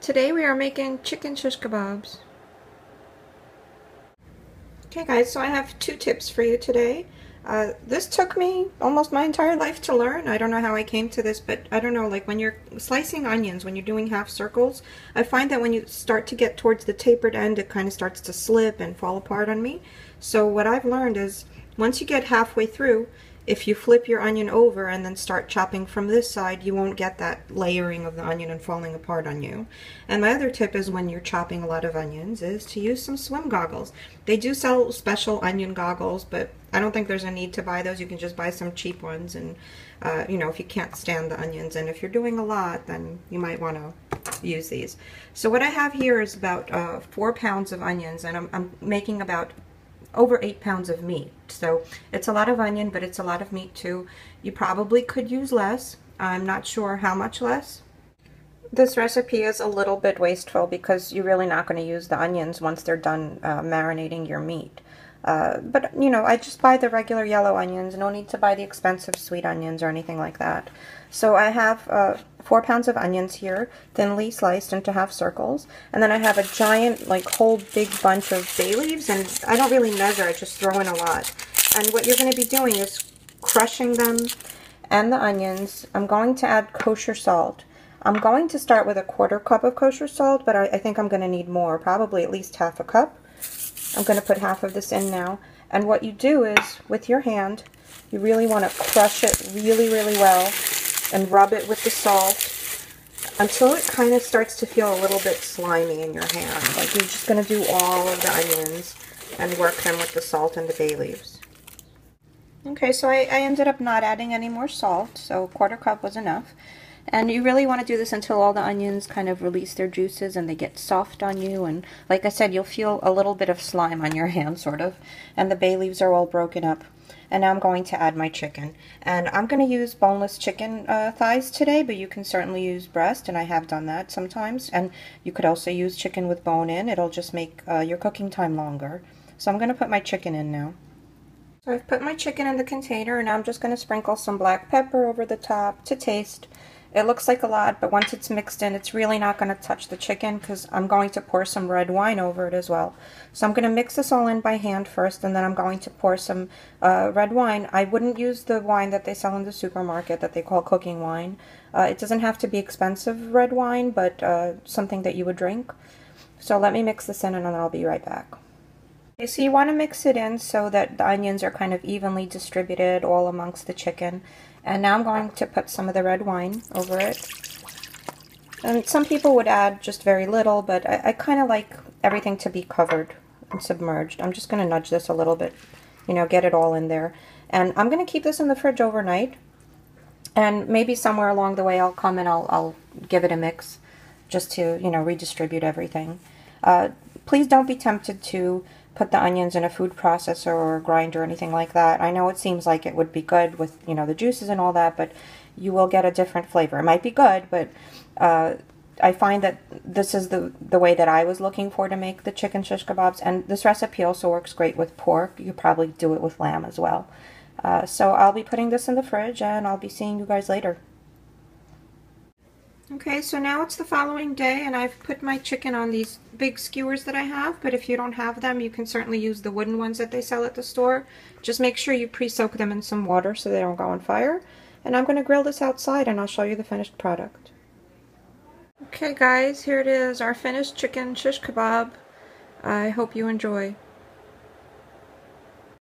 Today we are making chicken shish kebabs. Okay guys, so I have two tips for you today. This took me almost my entire life to learn. I don't know how I came to this, but I don't know, like when you're slicing onions, when you're doing half circles, I find that when you start to get towards the tapered end, it kind of starts to slip and fall apart on me. So what I've learned is once you get halfway through, if you flip your onion over and then start chopping from this side, you won't get that layering of the onion and falling apart on you. And my other tip is when you're chopping a lot of onions is to use some swim goggles. They do sell special onion goggles, but I don't think there's a need to buy those. You can just buy some cheap ones, and you know, if you can't stand the onions and if you're doing a lot, then you might want to use these. So what I have here is about 4 pounds of onions, and I'm making about over 8 pounds of meat. So it's a lot of onion, but it's a lot of meat too. You probably could use less. I'm not sure how much less. This recipe is a little bit wasteful because you're really not going to use the onions once they're done marinating your meat. But you know, I just buy the regular yellow onions. No need to buy the expensive sweet onions or anything like that. So I have 4 pounds of onions here, thinly sliced into half circles, and then I have a giant, like, whole big bunch of bay leaves, and I don't really measure, I just throw in a lot. And what you're going to be doing is crushing them and the onions. I'm going to add kosher salt. I'm going to start with a 1/4 cup of kosher salt, but I think I'm going to need more, probably at least half a cup. I'm going to put half of this in now. And what you do is, with your hand, you really want to crush it really, really well and rub it with the salt until it kind of starts to feel a little bit slimy in your hand. Like you're just going to do all of the onions and work them with the salt and the bay leaves. Okay, so I ended up not adding any more salt, so 1/4 cup was enough. And you really want to do this until all the onions kind of release their juices and they get soft on you. And like I said, you'll feel a little bit of slime on your hand, sort of. And the bay leaves are all broken up. And now I'm going to add my chicken. And I'm going to use boneless chicken thighs today, but you can certainly use breast, and I have done that sometimes. And you could also use chicken with bone in. It'll just make your cooking time longer. So I'm going to put my chicken in now. So I've put my chicken in the container, and now I'm just going to sprinkle some black pepper over the top to taste. It looks like a lot, but once it's mixed in, it's really not going to touch the chicken because I'm going to pour some red wine over it as well. So I'm going to mix this all in by hand first, and then I'm going to pour some red wine. I wouldn't use the wine that they sell in the supermarket that they call cooking wine. It doesn't have to be expensive red wine, but something that you would drink. So let me mix this in, and then I'll be right back. Okay, so you want to mix it in so that the onions are kind of evenly distributed all amongst the chicken. And now I'm going to put some of the red wine over it. And some people would add just very little, but I kind of like everything to be covered and submerged. I'm just going to nudge this a little bit, you know, get it all in there. And I'm going to keep this in the fridge overnight. And maybe somewhere along the way I'll come and I'll give it a mix just to, you know, redistribute everything. Please don't be tempted to put the onions in a food processor or a grinder or anything like that. I know it seems like it would be good with, you know, the juices and all that, but you will get a different flavor. It might be good, but I find that this is the way that I was looking for to make the chicken shish kebabs, and this recipe also works great with pork. You could probably do it with lamb as well. So I'll be putting this in the fridge, and I'll be seeing you guys later. Okay, so now it's the following day, and I've put my chicken on these big skewers that I have, but if you don't have them, you can certainly use the wooden ones that they sell at the store. Just make sure you pre-soak them in some water so they don't go on fire. And I'm going to grill this outside, and I'll show you the finished product. Okay guys, here it is, our finished chicken shish kebab. I hope you enjoy.